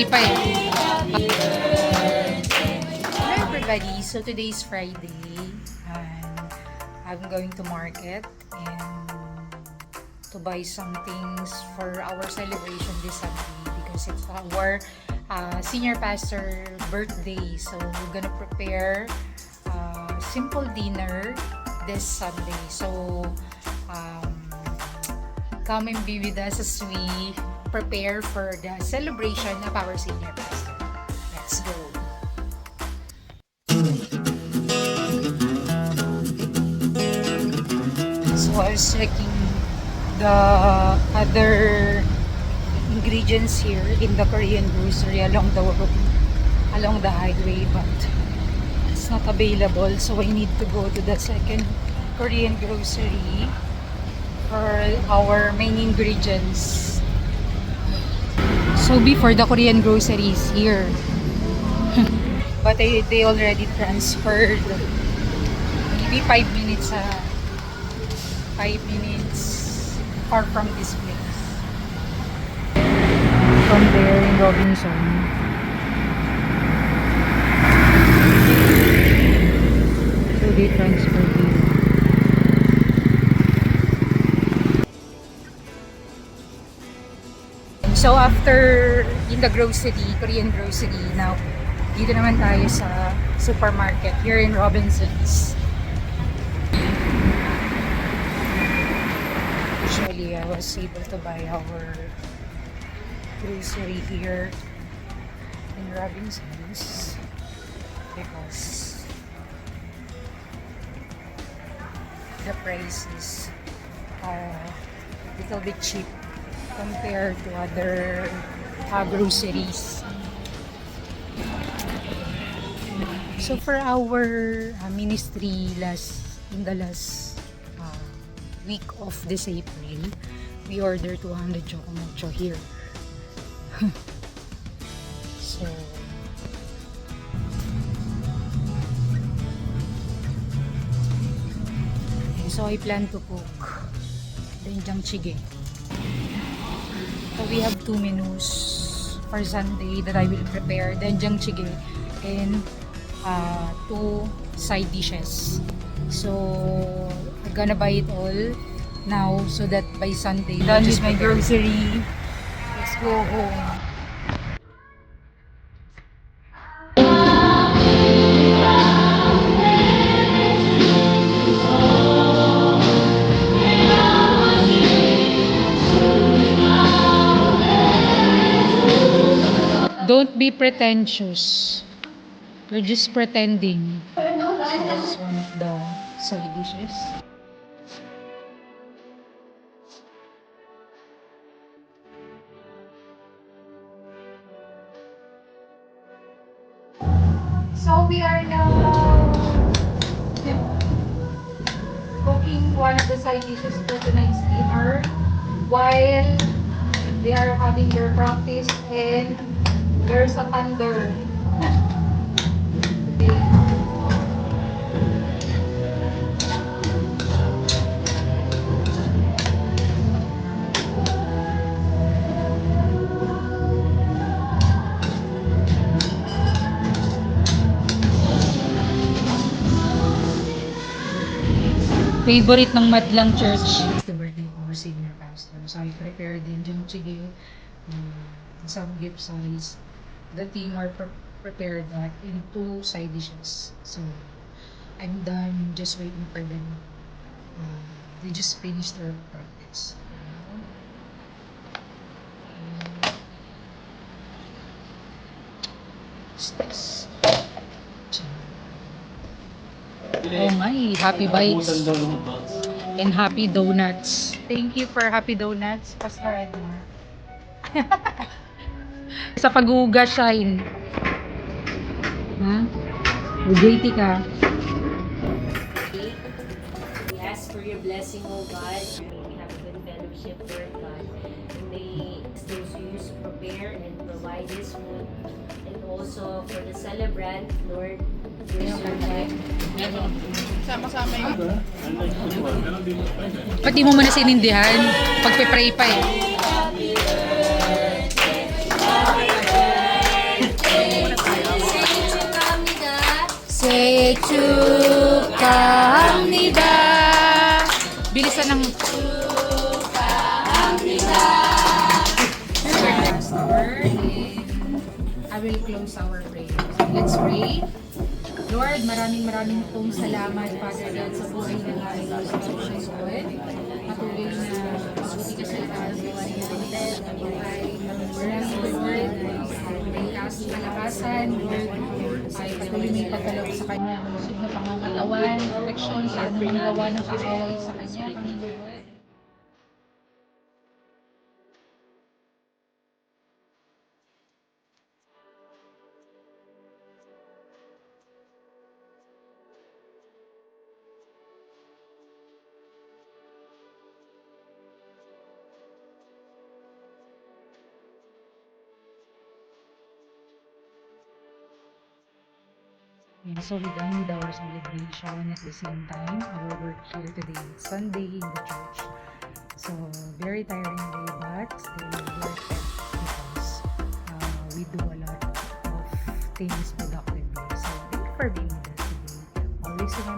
Pa eh. Hello everybody, so today is Friday and I'm going to market and to buy some things for our celebration this Sunday because it's our senior pastor birthday, so we're gonna prepare simple dinner this Sunday. So come and be with us as we prepare for the celebration of our senior pastor. Let's go. So I was checking the other ingredients here in the Korean grocery along the highway, but it's not available, so I need to go to the second Korean grocery for our main ingredients. So before, the Korean grocery is here. But they already transferred. Maybe 5 minutes far from this place. From there in Robinson. So they transferred here. So after in the grocery, Korean grocery, now dito naman tayo sa supermarket here in Robinsons. Usually I was able to buy our grocery here in Robinsons because the price is a little bit cheap compared to other groceries. So for our ministry in the last week of this April, we ordered 200 chocomocho here. So I plan to cook doenjang jjigae. So we have 2 menus for Sunday that I will prepare, doenjang jjigae and 2 side dishes. So I'm gonna buy it all now so that by Sunday done with my grocery. Let's go home. Don't be pretentious. You're just pretending. So that's one of the side dishes. So we are now cooking one of the side dishes for tonight's dinner while they are having their practice and there's a thunder. Favorite ng Madlang Church. It's the birthday of our senior pastor. So I prepared din yung jjigae, some gift size. The team are prepared that in 2 side dishes. So I'm done, just waiting for them. They just finished their practice. What's this? Oh my, Happy Bites and Happy Donuts. Thank you for Happy Donuts, Pastor Edmar. Sa paghugas, Shine. Ha? JT ka. We ask for your blessing, O God. May we have a good fellowship, Lord God. And may those who use to prepare and provide this food. And also for the celebrant, Lord, your servant. Sama-sama yun. Ba't di mo muna sinindihan? Pagpe-pray pa eh. birthday 축하합니다. Bilisan ng I will close our prayers. Let's pray. Lord, maraming pong salamat, Father God, sa buhay ng aming Lord. Patuloy na mabuti ka sa lahat ng buhay natin, ang buhay. Maraming Lord, may kalakasan, Lord, ay patuloy may pagkalog sa kanya, ang lusog na pangangatawan, proteksyon sa anong gawa ng kaaway sa kanya, Panginoon. Yeah, so we end our celebration at the same time. Our work here today is Sunday in the church. So very tiring day, but still worth it because we do a lot of things productively. So thank you for being with us today. Always remember